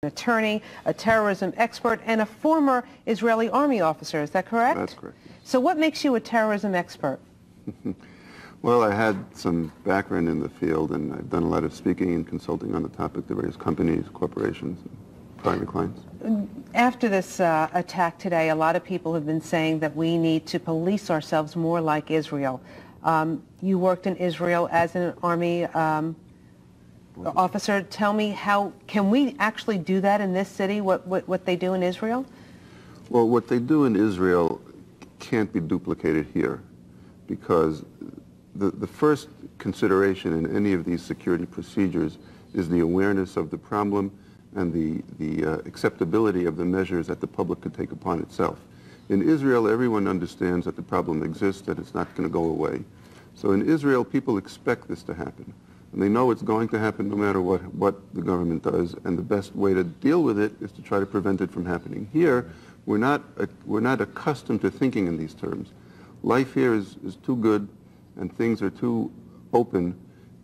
An attorney, a terrorism expert, and a former Israeli army officer. Is that correct? That's correct. So what makes you a terrorism expert? Well, I had some background in the field, and I've done a lot of speaking and consulting on the topic to various companies, corporations, and private clients. After this attack today, a lot of people have been saying that we need to police ourselves more like Israel. You worked in Israel as an army officer. Tell me, how can we actually do that in this city, what they do in Israel? Well, what they do in Israel can't be duplicated here, because the first consideration in any of these security procedures is the awareness of the problem and the acceptability of the measures that the public could take upon itself. In Israel, everyone understands that the problem exists, that it's not going to go away. So in Israel, people expect this to happen. And they know it's going to happen no matter what the government does, and the best way to deal with it is to try to prevent it from happening. Here, we're not accustomed to thinking in these terms. Life here is too good, and things are too open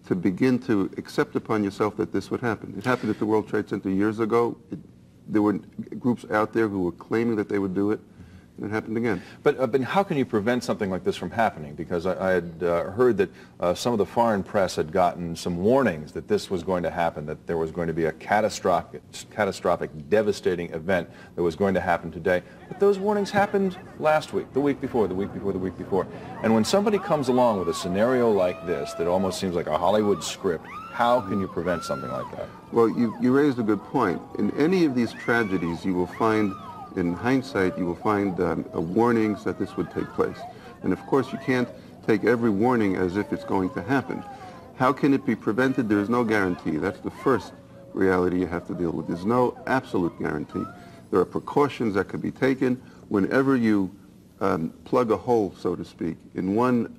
to begin to accept upon yourself that this would happen. It happened at the World Trade Center years ago. There were groups out there who were claiming that they would do it, and it happened again. But how can you prevent something like this from happening? Because I had heard that some of the foreign press had gotten some warnings that this was going to happen, that there was going to be a catastrophic, devastating event that was going to happen today. But those warnings happened last week, the week before, the week before, the week before. And when somebody comes along with a scenario like this that almost seems like a Hollywood script, how can you prevent something like that? Well, you raised a good point. In any of these tragedies, you will find, in hindsight, you will find warnings that this would take place. And of course, you can't take every warning as if it's going to happen. How can it be prevented? There is no guarantee. That's the first reality you have to deal with. There's no absolute guarantee. There are precautions that could be taken. Whenever you plug a hole, so to speak, in one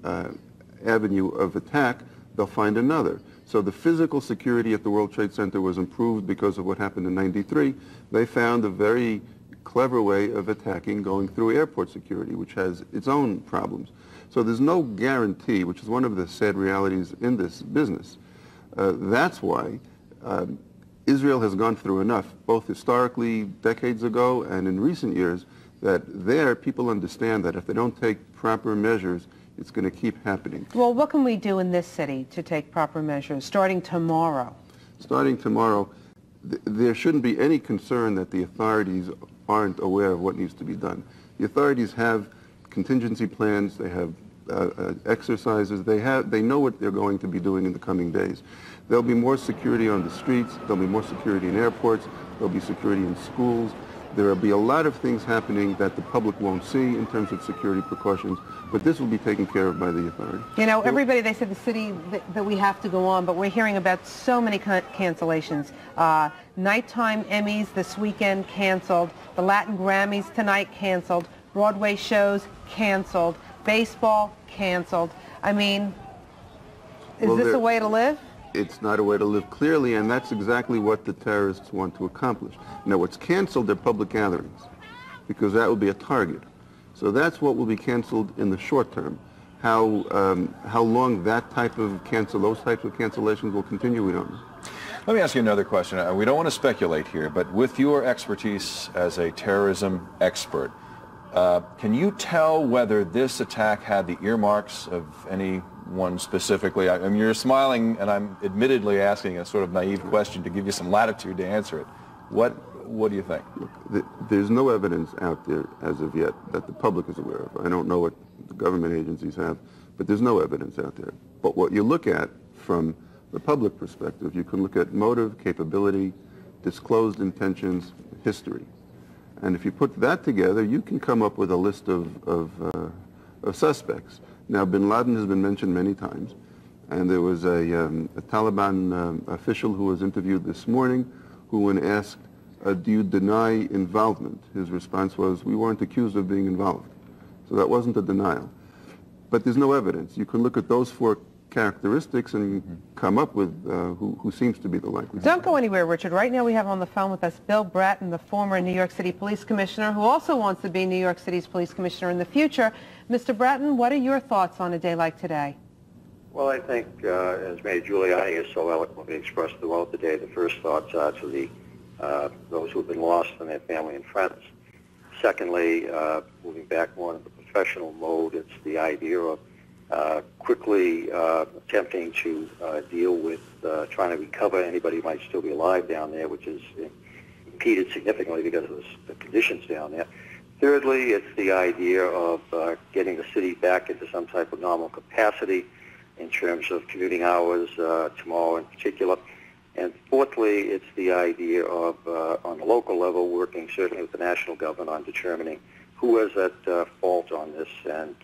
avenue of attack, they'll find another. So the physical security at the World Trade Center was improved because of what happened in '93. They found a very clever way of attacking going through airport security, which has its own problems. So there's no guarantee, which is one of the sad realities in this business. That's why Israel has gone through enough, both historically, decades ago, and in recent years, that there people understand that if they don't take proper measures, it's going to keep happening. Well, what can we do in this city to take proper measures, starting tomorrow? Starting tomorrow, there shouldn't be any concern that the authorities aren't aware of what needs to be done. The authorities have contingency plans, they have exercises, they know what they're going to be doing in the coming days. There'll be more security on the streets, there'll be more security in airports, there'll be security in schools. There will be a lot of things happening that the public won't see in terms of security precautions, but this will be taken care of by the authorities. You know, everybody, they said the city that we have to go on, but we're hearing about so many cancellations. Nighttime Emmys this weekend canceled, the Latin Grammys tonight canceled, Broadway shows canceled, baseball canceled. I mean, is this a way to live? It's not a way to live, clearly, and that's exactly what the terrorists want to accomplish. Now, what's canceled are public gatherings, because that will be a target. So that's what will be canceled in the short term. How long that type of those types of cancellations will continue, we don't know. Let me ask you another question. We don't want to speculate here, but with your expertise as a terrorism expert, can you tell whether this attack had the earmarks of anyone specifically? I mean, you're smiling, and I'm admittedly asking a sort of naive question to give you some latitude to answer it. What do you think? Look, there's no evidence out there as of yet that the public is aware of. I don't know what the government agencies have, but there's no evidence out there. But what you look at from the public perspective, you can look at motive, capability, disclosed intentions, history. And if you put that together, you can come up with a list of suspects. Now, bin Laden has been mentioned many times, and there was a Taliban official who was interviewed this morning who, when asked, do you deny involvement? His response was, we weren't accused of being involved. So that wasn't a denial. But there's no evidence. You can look at those four characteristics and come up with who seems to be the likely. Don't go anywhere, Richard. Right now we have on the phone with us Bill Bratton, the former New York City Police Commissioner, who also wants to be New York City's Police Commissioner in the future. Mr. Bratton, what are your thoughts on a day like today? Well, I think, as Mayor Giuliani has so eloquently expressed throughout the day, the first thoughts are to the those who have been lost and their family and friends. Secondly, moving back more into the professional mode, it's the idea of quickly attempting to deal with trying to recover anybody who might still be alive down there, which is impeded significantly because of the conditions down there. Thirdly, it's the idea of getting the city back into some type of normal capacity in terms of commuting hours, tomorrow in particular. And fourthly, it's the idea of, on the local level, working certainly with the national government on determining who was at fault on this and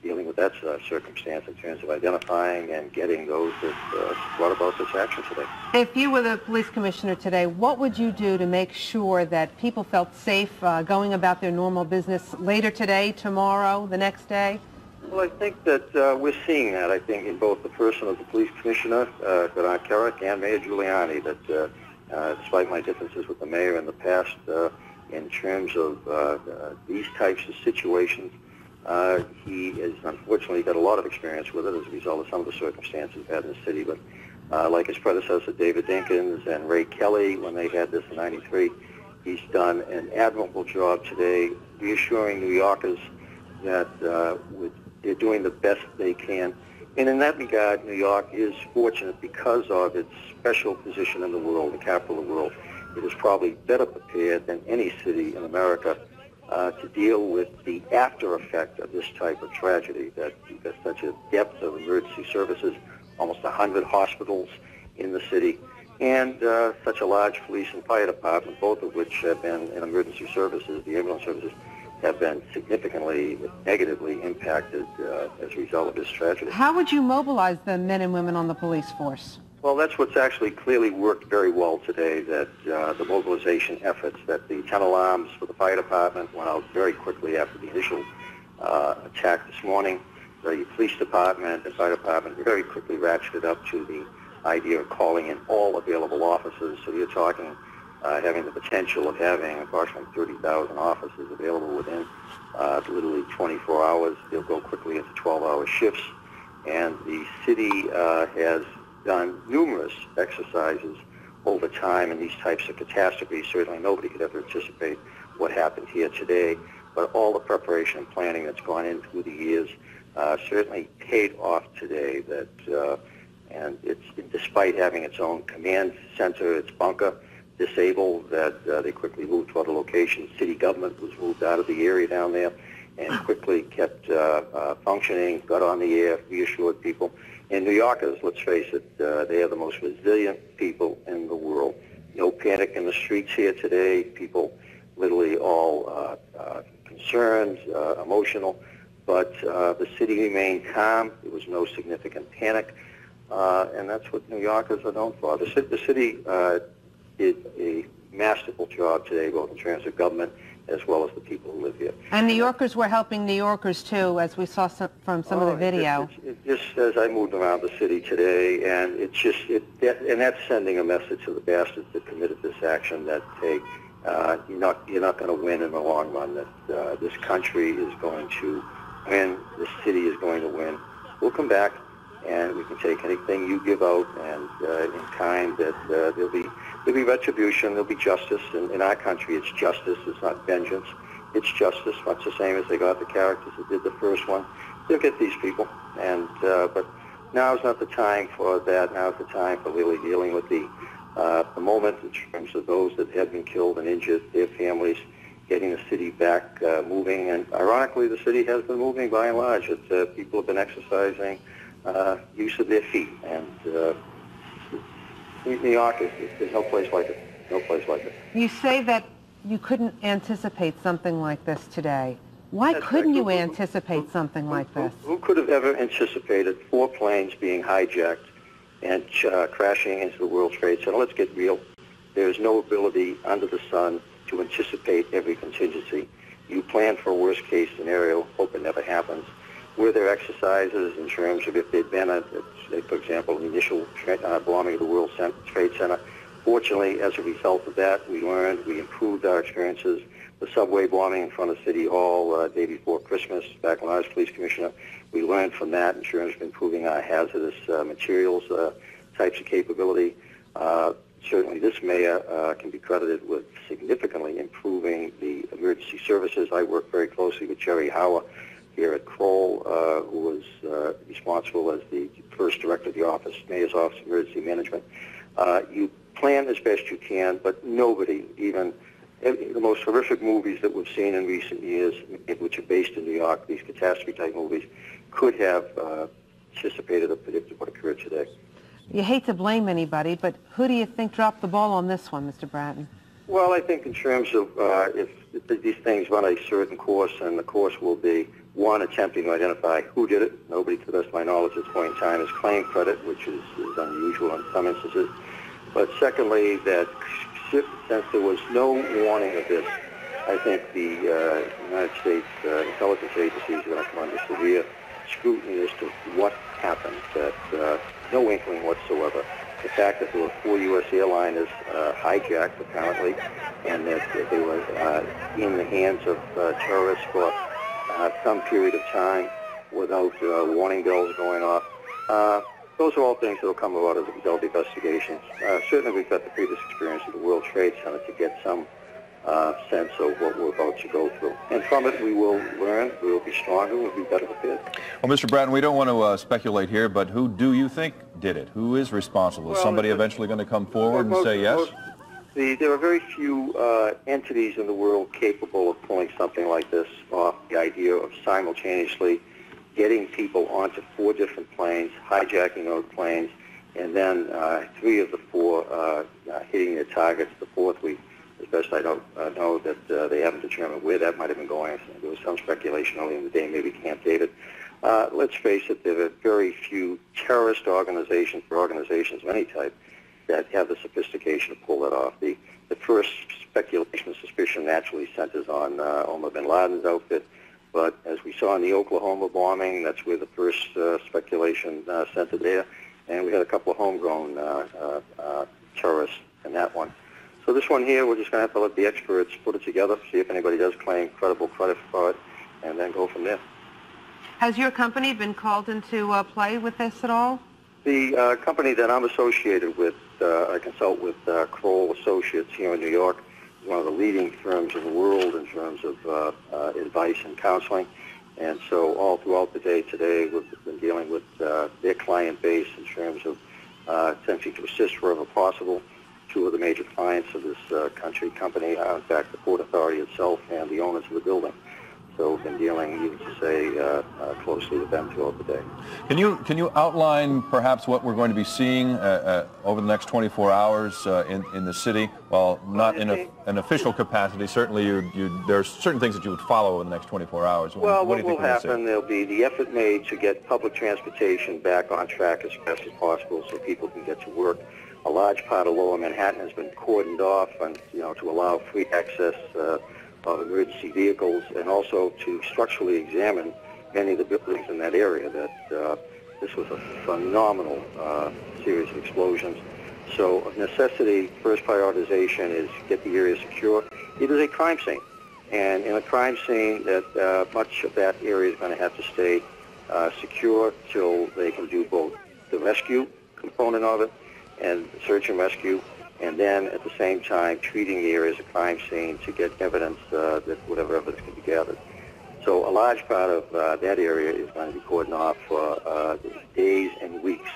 dealing with that circumstance in terms of identifying and getting those that brought about this action today. If you were the police commissioner today, what would you do to make sure that people felt safe going about their normal business later today, tomorrow, the next day? Well, I think that we're seeing that, I think, in both the person of the police commissioner, Bernard Carrick, and Mayor Giuliani, that despite my differences with the mayor in the past, in terms of these types of situations, he has unfortunately got a lot of experience with it as a result of some of the circumstances we've had in the city. But like his predecessor, David Dinkins, and Ray Kelly, when they had this in '93, he's done an admirable job today reassuring New Yorkers that they're doing the best they can. And in that regard, New York is fortunate because of its special position in the world, the capital of the world. It is probably better prepared than any city in America to deal with the after effect of this type of tragedy, that there's such a depth of emergency services, almost 100 hospitals in the city, and such a large police and fire department, both of which have been in emergency services, the ambulance services, have been significantly negatively impacted as a result of this tragedy. How would you mobilize the men and women on the police force? Well, that's what's actually clearly worked very well today, that the mobilization efforts, that the 10 alarms for the fire department went out very quickly after the initial attack this morning. The police department and fire department very quickly ratcheted up to the idea of calling in all available officers. So you're talking having the potential of having approximately 30,000 officers available within literally 24 hours. They'll go quickly into 12-hour shifts. And the city has done numerous exercises over time in these types of catastrophes. Certainly nobody could ever anticipate what happened here today, but all the preparation and planning that's gone in through the years certainly paid off today. And it's, despite having its own command center, its bunker disabled, that they quickly moved to other locations. City government was moved out of the area down there and quickly kept functioning, got on the air, reassured people. And New Yorkers, let's face it, they are the most resilient people in the world. No panic in the streets here today. People literally all concerned, emotional, but the city remained calm. There was no significant panic, and that's what New Yorkers are known for. The city did a masterful job today, both in terms of government as well as the people who live here. And New Yorkers were helping New Yorkers too, as we saw from some of the video. Just as I moved around the city today, and and that's sending a message to the bastards that committed this action that, hey, you're not going to win in the long run. That this country is going to win. This city is going to win. We'll come back, and we can take anything you give out, and in kind, that there'll be retribution, there'll be justice. In our country, it's justice, it's not vengeance. It's justice, much the same as they got the characters that did the first one. They'll get these people, and but now's not the time for that. Now's the time for really dealing with the moment in terms of those that have been killed and injured, their families, getting the city back moving. And ironically, the city has been moving by and large. People have been exercising use of their feet, and New York, there's no place like it. No place like it. You say that you couldn't anticipate something like this today. Why That's couldn't right. you anticipate something like this? Who could have ever anticipated 4 planes being hijacked and crashing into the World Trade Center? Let's get real. There's no ability under the sun to anticipate every contingency. You plan for a worst-case scenario, hope it never happens. Were there exercises in terms of if there'd been, for example, the initial bombing of the World Trade Center? Fortunately, as a result of that, we learned, we improved our experiences. The subway bombing in front of City Hall day before Christmas, back when I was police commissioner, we learned from that in terms of improving our hazardous materials types of capability. certainly this mayor can be credited with significantly improving the emergency services. I work very closely with Jerry Hauer here at Kroll, who was responsible as the first director of the office, Mayor's Office of Emergency Management. You plan as best you can, but nobody, even the most horrific movies that we've seen in recent years, which are based in New York, these catastrophe-type movies, could have anticipated or predicted what occurred today. You hate to blame anybody, but who do you think dropped the ball on this one, Mr. Bratton? Well, I think in terms of if these things run a certain course, and the course will be, one, attempting to identify who did it. Nobody, to the best of my knowledge at this point in time, has claimed credit, which is unusual in some instances. But secondly, that since there was no warning of this, I think the United States intelligence agencies are going to come under severe scrutiny as to what happened. That no inkling whatsoever. The fact that there were 4 U.S. airliners hijacked, apparently, and that they were in the hands of terrorists for some period of time without warning bells going off. Those are all things that will come out of the result of investigations. Certainly we've got the previous experience of the World Trade Center to get some sense of what we're about to go through. And from it we will learn, we will be stronger, we'll be better prepared. Well, Mr. Bratton, we don't want to speculate here, but who do you think did it? Who is responsible? Is somebody eventually going to come forward and say yes? There are very few entities in the world capable of pulling something like this off. The idea of simultaneously getting people onto 4 different planes, hijacking those planes, and then 3 of the 4 hitting their targets. The 4th, as best I know that they haven't determined where that might have been going. There was some speculation earlier in the day, maybe Camp David. Let's face it, there are very few terrorist organizations or organizations of any type that have the sophistication to pull that off. The first speculation and suspicion naturally centers on Osama bin Laden's outfit, but as we saw in the Oklahoma bombing, that's where the first speculation centered there, and we had a couple of homegrown terrorists in that one. So this one here, we're just going to have to let the experts put it together, see if anybody does claim credible credit for it, and then go from there. Has your company been called into play with this at all? The company that I'm associated with, I consult with Kroll Associates here in New York, is one of the leading firms in the world in terms of advice and counseling. And so all throughout the day today, we've been dealing with their client base in terms of attempting to assist wherever possible. 2 of the major clients of this company, in fact, the Port Authority itself and the owners of the building. So we've been dealing, you could say, closely with them throughout the day. Can you outline perhaps what we're going to be seeing over the next 24 hours in the city? Well, not in an official capacity. Certainly, there are certain things that you would follow in the next 24 hours. Well, what will happen, there'll be the effort made to get public transportation back on track as fast as possible so people can get to work. A large part of Lower Manhattan has been cordoned off, and to allow free access of emergency vehicles, and also to structurally examine many of the buildings in that area. That this was a phenomenal series of explosions. So of necessity, first prioritization is get the area secure. It is a crime scene, and in a crime scene, that much of that area is going to have to stay secure till they can do both the rescue component of it and search and rescue, and then at the same time treating the area as a crime scene to get evidence, that whatever evidence can be gathered. So a large part of that area is going to be cordoned off for days and weeks.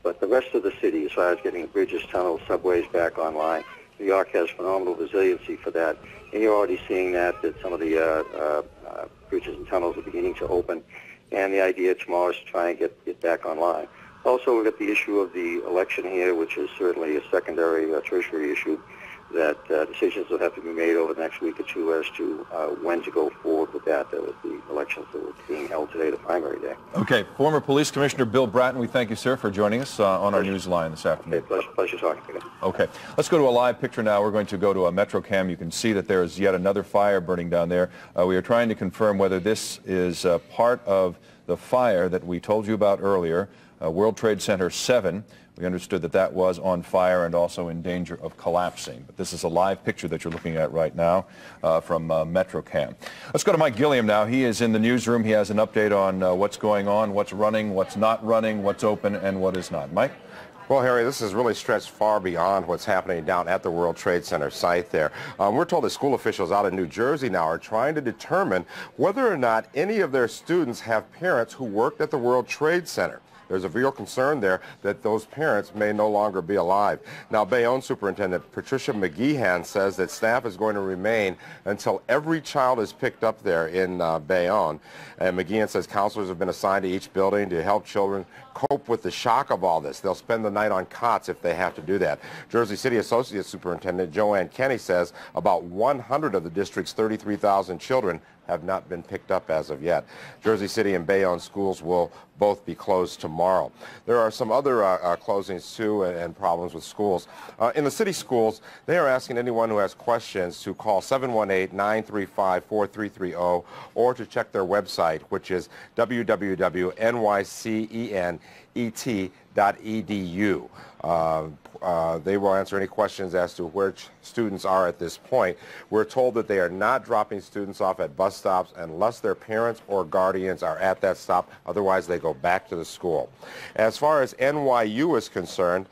But the rest of the city, as far as getting the bridges, tunnels, subways back online, New York has phenomenal resiliency for that. And you're already seeing that some of the bridges and tunnels are beginning to open. And the idea tomorrow is to try and get back online. Also, we've got the issue of the election here, which is certainly a secondary, tertiary issue, that decisions will have to be made over the next week or 2 as to when to go forward with that, with the elections that were being held today, the primary day. Okay. Former Police Commissioner Bill Bratton, we thank you, sir, for joining us on our Newsline this afternoon. Okay, pleasure talking to you. Okay. Let's go to a live picture now. We're going to go to a MetroCam. You can see that there is yet another fire burning down there. We are trying to confirm whether this is part of the fire that we told you about earlier. World Trade Center 7. We understood that that was on fire and also in danger of collapsing. But this is a live picture that you're looking at right now from MetroCam. Let's go to Mike Gilliam now. He is in the newsroom. He has an update on what's going on, what's running, what's not running, what's open, and what is not. Mike? Well, Harry, this has really stretched far beyond what's happening down at the World Trade Center site there. We're told that school officials out in New Jersey now are trying to determine whether or not any of their students have parents who worked at the World Trade Center. There's a real concern there that those parents may no longer be alive. Now, Bayonne Superintendent Patricia McGeehan says that staff is going to remain until every child is picked up there in Bayonne. And McGeehan says counselors have been assigned to each building to help children cope with the shock of all this. They'll spend the night on cots if they have to do that. Jersey City Associate Superintendent Joanne Kenny says about 100 of the district's 33,000 children have not been picked up as of yet. Jersey City and Bayonne schools will both be closed tomorrow. There are some other closings too and problems with schools. In the city schools, they are asking anyone who has questions to call 718-935-4330 or to check their website, which is www.nycenet.edu. They will answer any questions as to where students are at this point. We're told that they are not dropping students off at bus stops unless their parents or guardians are at that stop. Otherwise, they go back to the school. As far as NYU is concerned,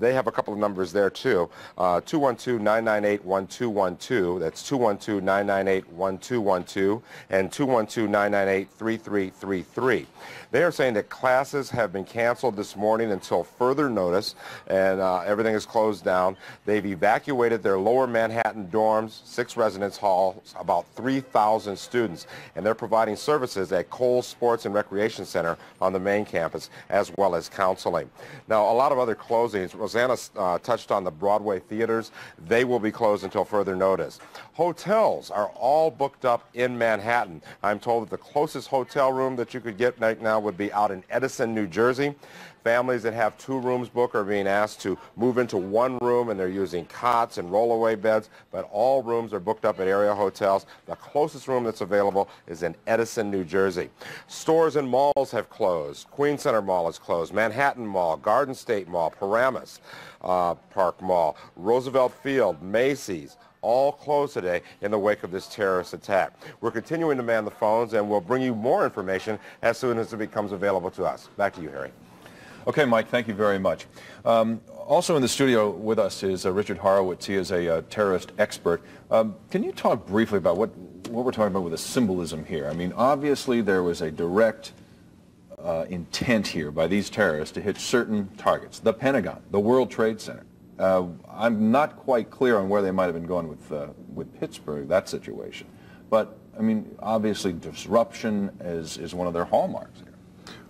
they have a couple of numbers there too. 212-998-1212. That's 212-998-1212 and 212-998-3333. They are saying that classes have been canceled this morning until further notice, and everything is closed down. They've evacuated their lower Manhattan dorms, 6 residence halls, about 3,000 students, and they're providing services at Kroll Sports and Recreation Center on the main campus, as well as counseling. Now, a lot of other closings. Rosanna touched on the Broadway theaters. They will be closed until further notice. Hotels are all booked up in Manhattan. I'm told that the closest hotel room that you could get right now would be out in Edison, New Jersey. Families that have 2 rooms booked are being asked to move into 1 room, and they're using cots and rollaway beds, but all rooms are booked up at area hotels. The closest room that's available is in Edison, New Jersey. Stores and malls have closed. Queen Center Mall is closed. Manhattan Mall, Garden State Mall, Paramus Park Mall, Roosevelt Field, Macy's, all closed today in the wake of this terrorist attack. We're continuing to man the phones, and we'll bring you more information as soon as it becomes available to us. Back to you, Harry. Okay, Mike, thank you very much. Also in the studio with us is Richard Horowitz. He is a terrorist expert. Can you talk briefly about what we're talking about with the symbolism here? I mean, obviously there was a direct intent here by these terrorists to hit certain targets. The Pentagon, the World Trade Center. I'm not quite clear on where they might have been going with Pittsburgh, that situation. But, I mean, obviously disruption is one of their hallmarks here.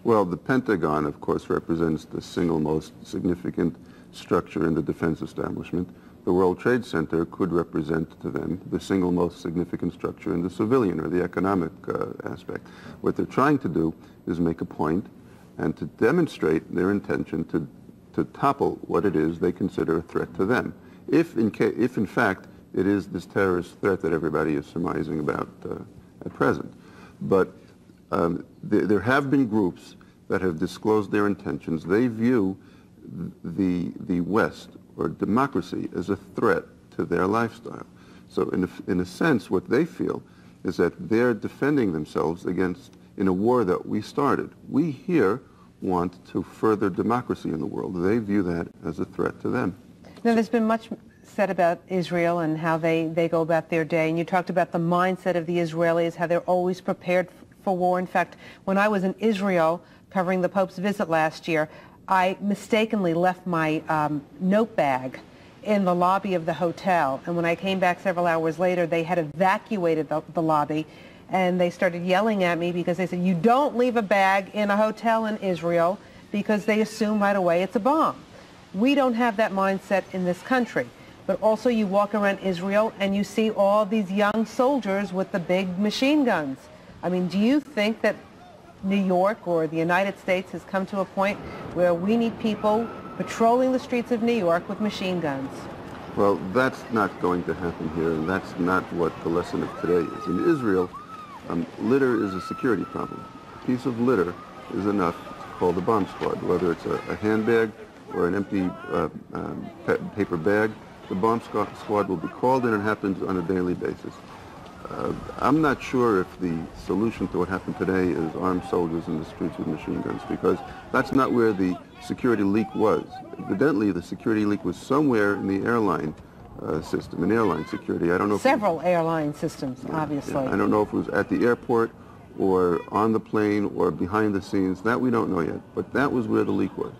Well, the Pentagon, of course, represents the single most significant structure in the defense establishment. The World Trade Center could represent to them the single most significant structure in the civilian or the economic aspect. What they're trying to do is make a point and to demonstrate their intention to topple what it is they consider a threat to them. If in fact it is this terrorist threat that everybody is surmising about at present. But there have been groups that have disclosed their intentions. They view the West or democracy as a threat to their lifestyle. So in a sense, what they feel is that they're defending themselves against, in a war that we started. We here want to further democracy in the world. They view that as a threat to them. Now, there's been much said about Israel and how they go about their day, and you talked about the mindset of the Israelis, how they're always prepared for war. In fact, when I was in Israel covering the Pope's visit last year, I mistakenly left my note bag in the lobby of the hotel, and when I came back several hours later, they had evacuated the lobby, and they started yelling at me because they said, you don't leave a bag in a hotel in Israel, because they assume right away it's a bomb. We don't have that mindset in this country. But also you walk around Israel and you see all these young soldiers with the big machine guns. I mean, do you think that New York or the United States has come to a point where we need people patrolling the streets of New York with machine guns? Well, that's not going to happen here, and that's not what the lesson of today is. In Israel, litter is a security problem. A piece of litter is enough to call the bomb squad, whether it's a handbag or an empty paper bag. The bomb squad will be called, and it happens on a daily basis. I'm not sure if the solution to what happened today is armed soldiers in the streets with machine guns, because that's not where the security leak was. Evidently, the security leak was somewhere in the airline system, in airline security. I don't know. Several airline systems, obviously. Yeah, I don't know if it was at the airport or on the plane or behind the scenes. That we don't know yet, but that was where the leak was.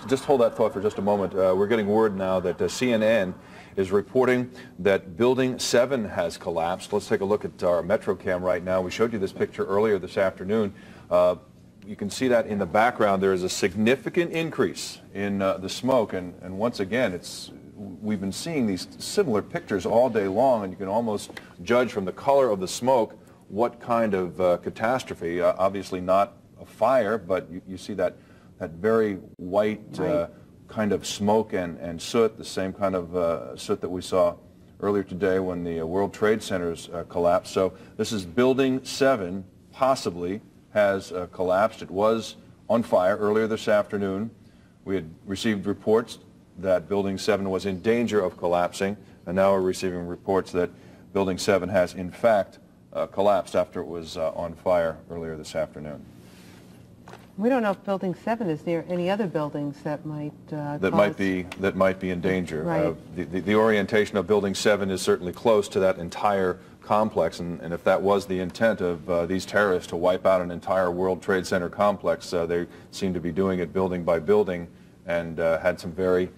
Just hold that thought for just a moment. We're getting word now that CNN is reporting that Building 7 has collapsed. Let's take a look at our MetroCam right now. We showed you this picture earlier this afternoon. You can see that in the background there is a significant increase in the smoke, and once again, we've been seeing these similar pictures all day long, and you can almost judge from the color of the smoke what kind of catastrophe. Obviously not a fire, but you see that very white kind of smoke and soot, the same kind of soot that we saw earlier today when the World Trade Centers collapsed. So this is Building 7 possibly has collapsed. It was on fire earlier this afternoon. We had received reports that Building 7 was in danger of collapsing, and now we're receiving reports that Building 7 has in fact collapsed after it was on fire earlier this afternoon. We don't know if Building 7 is near any other buildings that might might be in danger. Right. The orientation of Building 7 is certainly close to that entire complex, and if that was the intent of these terrorists to wipe out an entire World Trade Center complex, they seem to be doing it building by building, and had some very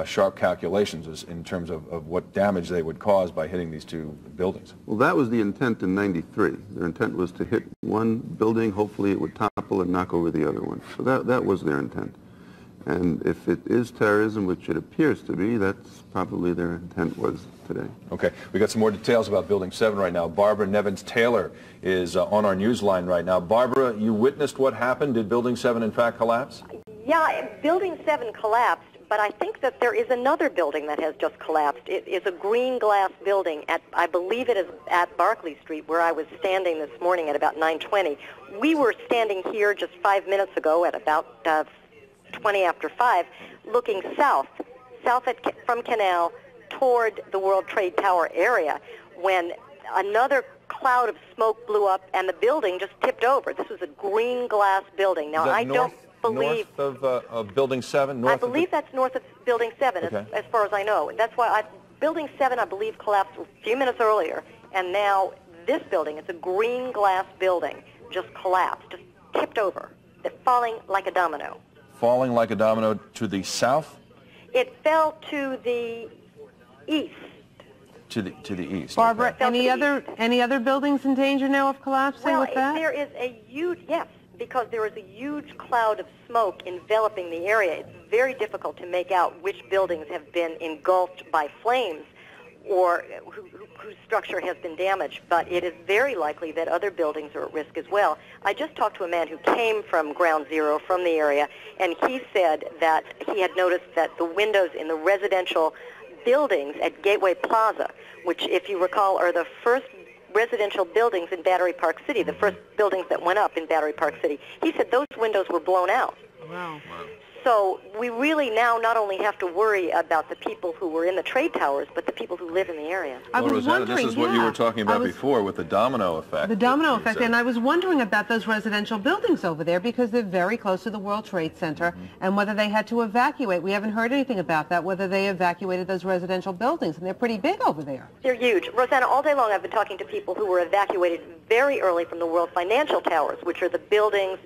sharp calculations in terms of what damage they would cause by hitting these two buildings. Well, that was the intent in '93. Their intent was to hit one building, hopefully it would topple and knock over the other one. So that was their intent. And if it is terrorism, which it appears to be, that's probably their intent was today. Okay, we got some more details about Building 7 right now. Barbara Nevins-Taylor is on our news line right now. Barbara, you witnessed what happened. Did Building 7 in fact collapse? Yeah, Building 7 collapsed, but I think that there is another building that has just collapsed. It is a green glass building at, I believe it is at Barclay Street, where I was standing this morning at about 9:20. We were standing here just 5 minutes ago at about 20 after 5, looking south from Canal toward the World Trade Tower area, when another cloud of smoke blew up and the building just tipped over. This was a green glass building. Now, I don't believe... North of Building 7? I believe that's north of Building 7, okay, as far as I know. That's why Building 7, I believe, collapsed a few minutes earlier, and now this building, it's a green glass building, just collapsed, just tipped over. They're falling like a domino. Falling like a domino to the south? It fell to the east. To the east. Barbara, okay. any other buildings in danger now of collapsing with that? There is a huge, yes, because there is a huge cloud of smoke enveloping the area. It's very difficult to make out which buildings have been engulfed by flames or whose structure has been damaged, but it is very likely that other buildings are at risk as well. I just talked to a man who came from Ground Zero, from the area, and he said that he had noticed that the windows in the residential buildings at Gateway Plaza, which, if you recall, are the first residential buildings in Battery Park City, the first buildings that went up in Battery Park City, he said those windows were blown out. Wow. So we really now not only have to worry about the people who were in the trade towers, but the people who live in the area. I was Rosanna, wondering, this is what you were talking about before with the domino effect. The domino effect, and I was wondering about those residential buildings over there because they're very close to the World Trade Center, and whether they had to evacuate. We haven't heard anything about that, whether they evacuated those residential buildings, and they're pretty big over there. They're huge. Rosanna, all day long I've been talking to people who were evacuated very early from the World Financial Towers, which are the buildings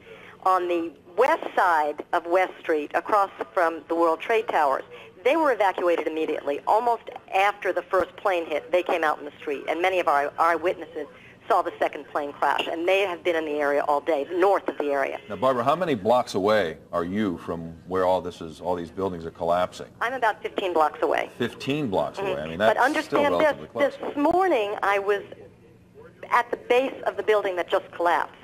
on the west side of West Street, across from the World Trade Towers. They were evacuated immediately. Almost after the first plane hit, they came out in the street, and many of our eyewitnesses saw the second plane crash, and they have been in the area all day, north of the area. Now, Barbara, how many blocks away are you from where all these buildings are collapsing? I'm about 15 blocks away. 15 blocks away. I mean, that's but understand still relatively close. This morning I was at the base of the building that just collapsed.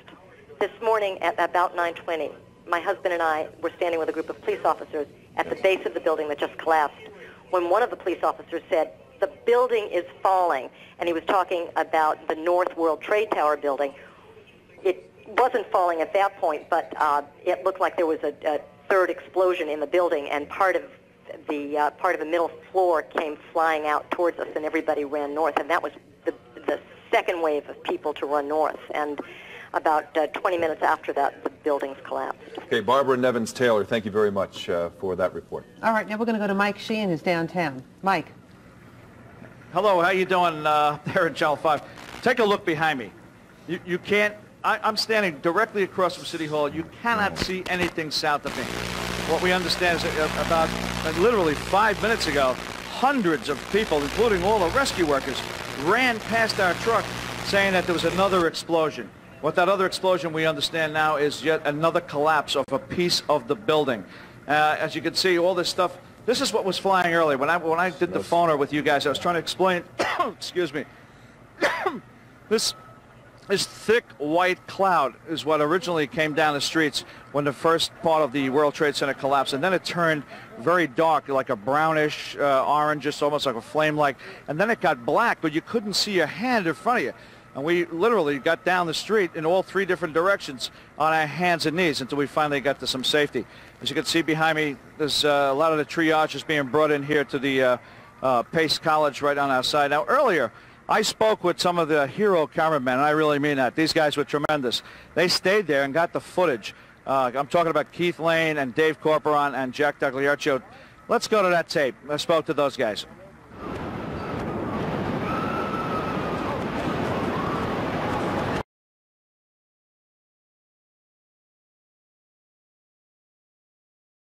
This morning at about 9:20, my husband and I were standing with a group of police officers at the base of the building that just collapsed, when one of the police officers said, "The building is falling," and he was talking about the North World Trade Tower building. It wasn't falling at that point, but it looked like there was a third explosion in the building, and part of the middle floor came flying out towards us, and everybody ran north, and that was the second wave of people to run north. And about 20 minutes after that, the buildings collapsed. Okay, Barbara Nevins-Taylor, thank you very much for that report. All right, now we're going to go to Mike Sheehan, who's downtown. Mike. Hello, how you doing there at Channel 5? Take a look behind me. You can't, I'm standing directly across from City Hall. You cannot see anything south of me. What we understand is that about literally 5 minutes ago, hundreds of people, including all the rescue workers, ran past our truck saying that there was another explosion. What that other explosion we understand now is yet another collapse of a piece of the building. As you can see, all this stuff, this is what was flying earlier. When I did the phoner with you guys, I was trying to explain, excuse me, this thick white cloud is what originally came down the streets when the first part of the World Trade Center collapsed, and then it turned very dark, like a brownish orange, just almost like a flame-like, and then it got black, but you couldn't see your hand in front of you. And we literally got down the street in all three different directions on our hands and knees until we finally got to some safety. As you can see behind me, there's a lot of the triage is being brought in here to the Pace College right on our side. Now, earlier, I spoke with some of the hero cameramen, and I really mean that. These guys were tremendous. They stayed there and got the footage. I'm talking about Keith Lane and Dave Corporon and Jack Dagliarcio. Let's go to that tape. I spoke to those guys.